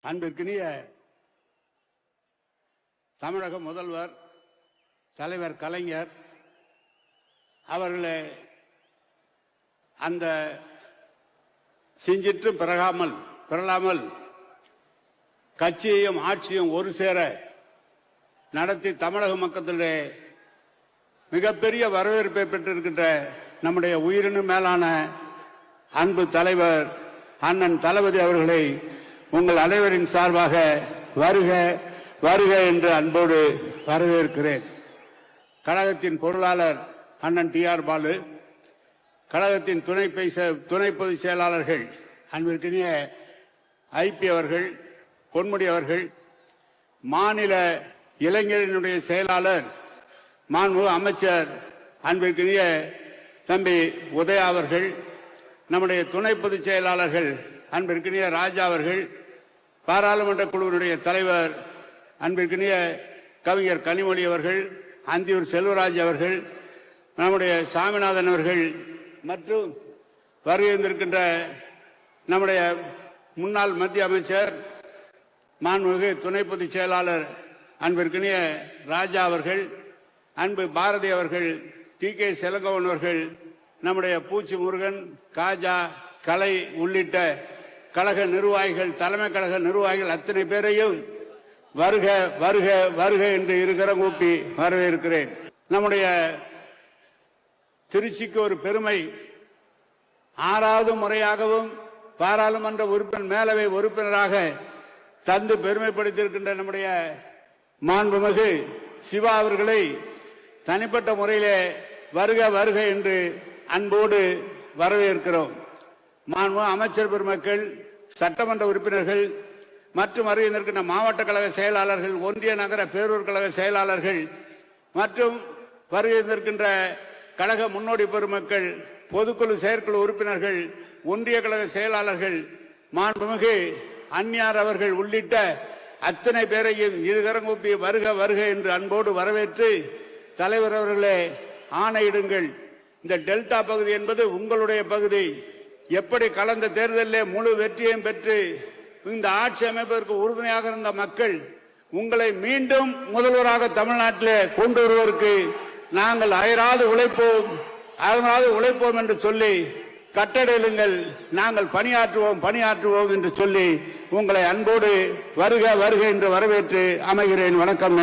அன்பிற்கினிய தமிழக முதல்வர் தலைவர் கலைஞர் அவர்களே, அந்த செஞ்சிட்டு பிறழாமல் கட்சியையும் ஆட்சியும் ஒரு சேர நடத்தி தமிழக மக்களிலே மிகப்பெரிய வரவேற்பை பெற்றிருக்கின்ற நம்முடைய உயிரினும் மேலான அன்பு தலைவர் அண்ணன் தளபதி அவர்களை உங்கள் அனைவரின் சார்பாக வருக வருக என்று அன்போடு வரவேற்கிறேன். கழகத்தின் பொருளாளர் அண்ணன் டி.ஆர். பாலு, கழகத்தின் துணை பொதுச் செயலாளர்கள் அன்பிற்கினிய ஐபி அவர்கள், பொன்முடி அவர்கள், மாநில இளைஞரினுடைய செயலாளர் மாண்புமிகு அமைச்சர் அன்பிற்கினிய தம்பி உதயா அவர்கள், நம்முடைய துணை பொதுச் செயலாளர்கள் அன்பிற்கினிய ராஜா அவர்கள், பாராளுமன்ற குழுவினுடைய தலைவர் அன்பிற்கினிய கவிஞர் கனிமொழி அவர்கள், அந்தியூர் செல்வராஜ் அவர்கள், நம்முடைய சாமிநாதன் அவர்கள் மற்றும் வருகின்றிருக்கின்ற நம்முடைய முன்னாள் மத்திய அமைச்சர் மாண்புமிகு துணை பொதுச் செயலாளர் அன்பிற்கினிய ராஜா அவர்கள், அன்பு பாரதி அவர்கள், டி.கே. செலங்கோவன் அவர்கள், நம்முடைய பூச்சி முருகன், காஜா, கலை உள்ளிட்ட கழக நிர்வாகிகள், தலைமை கழக நிர்வாகிகள் அத்தனை பேரையும் வருக வருக வருக என்று இருகரம் கூப்பி வரவேற்கிறேன். நம்முடைய திருச்சிக்கு ஒரு பெருமை, 6வது முறையாகவும் பாராளுமன்ற உறுப்பினர் மேலவை உறுப்பினராக தந்து பெருமைப்படுத்தியிருக்கின்ற நம்முடைய மாண்புமிகு சிவா அவர்களை தனிப்பட்ட முறையிலே வருக வருக என்று அன்போடு வரவேற்கிறோம். மாண்புமிகு அமைச்சர் பெருமக்கள், சட்டமன்ற உறுப்பினர்கள் மற்றும் வருகின்ற மாவட்ட கழக செயலாளர்கள், ஒன்றிய நகர பேரூர் கழக செயலாளர்கள் மற்றும் வருகின்ற கழக முன்னோடி பெருமக்கள், பொதுக்குழு செயற்குழு உறுப்பினர்கள், ஒன்றிய கழக செயலாளர்கள், மாண்புமிகு அந்நியார் அவர்கள் உள்ளிட்ட அத்தனை பேரையும் இருகரங்கூப்பி வருக வருக என்று அன்போடு வரவேற்று, தலைவர் அவர்களே ஆணையிடுங்கள், இந்த டெல்டா பகுதி என்பது உங்களுடைய பகுதி. எப்படி கலந்த தேர்தலிலே முழு வெற்றியையும் பெற்று இந்த ஆட்சி அமைப்பதற்கு உறுதுணையாக இருந்த மக்கள் உங்களை மீண்டும் முதல்வராக தமிழ்நாட்டிலே கொண்டு வருவதற்கு நாங்கள் அயராது உழைப்போம் என்று சொல்லி கட்டளையிடுங்கள், நாங்கள் பணியாற்றுவோம் என்று சொல்லி உங்களை அன்போடு வருக வருக என்று வரவேற்று அமைகிறேன். வணக்கம்.